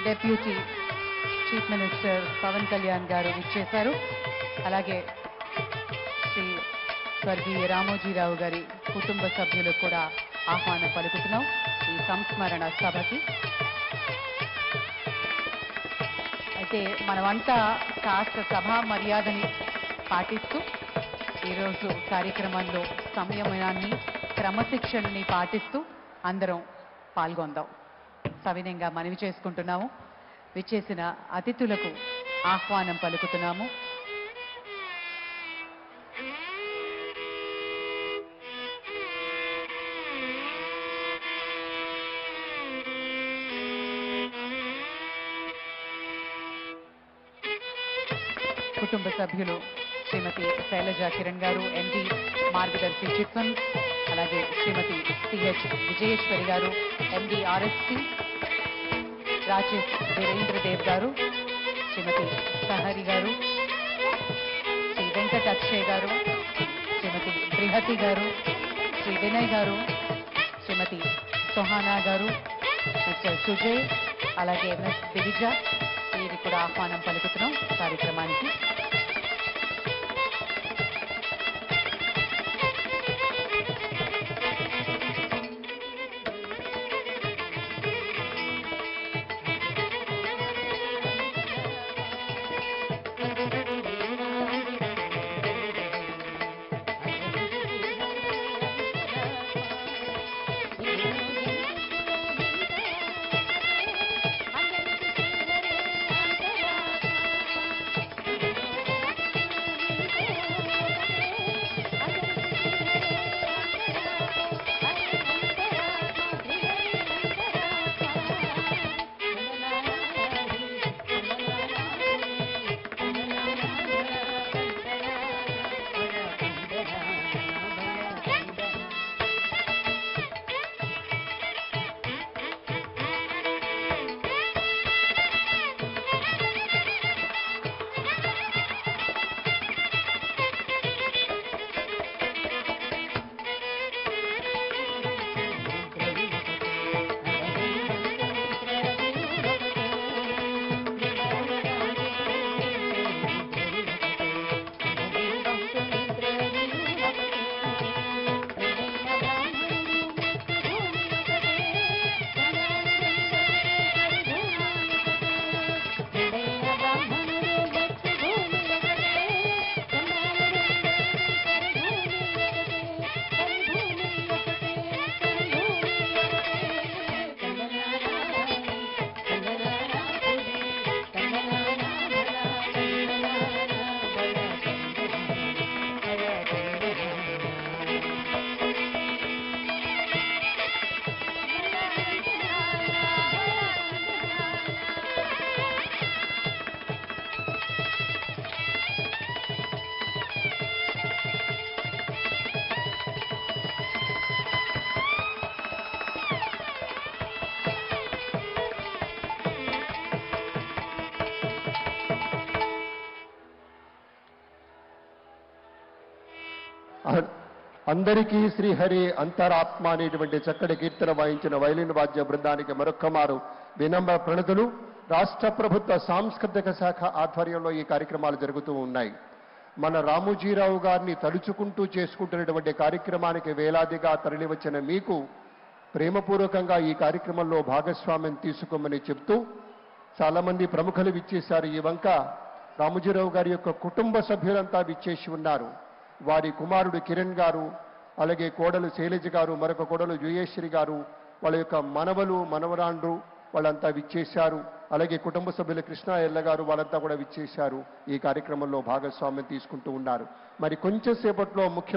Deputy chief minister Pawan Kalyan గారు విచ్చేశారు. అలాగే శ్రీ స్వర్గీయ రామోజీరావు గారి కుటుంబ సభ్యులకు కూడా ఆహ్వానం పలుకుతున్నాం ఈ సంస్మరణ సభకి. అయితే మనమంతా కాస్త సభా మర్యాదని పాటిస్తూ ఈరోజు కార్యక్రమంలో సంయమనాన్ని క్రమశిక్షణని పాటిస్తూ అందరం పాల్గొందాం సవినయంగా మనవి చేసుకుంటున్నాము. విచ్చేసిన అతిథులకు ఆహ్వానం పలుకుతున్నాము. కుటుంబ సభ్యులు శ్రీమతి శైలజ కిరణ్ గారు, ఎండి మార్గదర్శి చిట్ ఫండ్స్, అలాగే శ్రీమతి సిహెచ్ విజయేశ్వరి గారు, ఎండి ఆర్ఎస్సి, రాజేష్ వీరేంద్రదేవ్ గారు, శ్రీమతి సహరి గారు, శ్రీ వెంకట అక్షయ్ గారు, శ్రీమతి బృహతి గారు, శ్రీ వినయ్ గారు, శ్రీమతి సోహానా గారు, మిస్టర్ సుజయ్, అలాగే మిస్ దివిజ, వీరికి కూడా ఆహ్వానం పలుకుతున్నాం కార్యక్రమానికి. అందరికీ శ్రీహరి అంతరాత్మ అనేటువంటి చక్కటి కీర్తన వాయించిన వైలిన్ వాద్య బృందానికి మరొక్కమారు వినమ్ర ప్రణతులు. రాష్ట్ర ప్రభుత్వ సాంస్కృతిక శాఖ ఆధ్వర్యంలో ఈ కార్యక్రమాలు జరుగుతూ ఉన్నాయి. మన రామోజీరావు గారిని తలుచుకుంటూ చేసుకుంటున్నటువంటి కార్యక్రమానికి వేలాదిగా తరలివచ్చిన మీకు ప్రేమపూర్వకంగా ఈ కార్యక్రమంలో భాగస్వామ్యం తీసుకోమని చెప్తూ చాలామంది ప్రముఖులు విచ్చేశారు. ఈ వంక రామోజీరావు గారి యొక్క కుటుంబ సభ్యులంతా విచ్చేసి ఉన్నారు. వారి కుమారుడు కిరణ్ గారు, అలాగే కోడలు శైలజ గారు, మరొక కోడలు జయేశ్వరి గారు, వాళ్ళ యొక్క మనవలు మనవరాండ్రు వాళ్ళంతా విచ్చేశారు. అలాగే కుటుంబ సభ్యులు కృష్ణ ఎల్ల గారు వాళ్ళంతా కూడా విచ్చేశారు. ఈ కార్యక్రమంలో భాగస్వామ్యం తీసుకుంటూ ఉన్నారు. మరి కొంచెం సేపట్లో ముఖ్య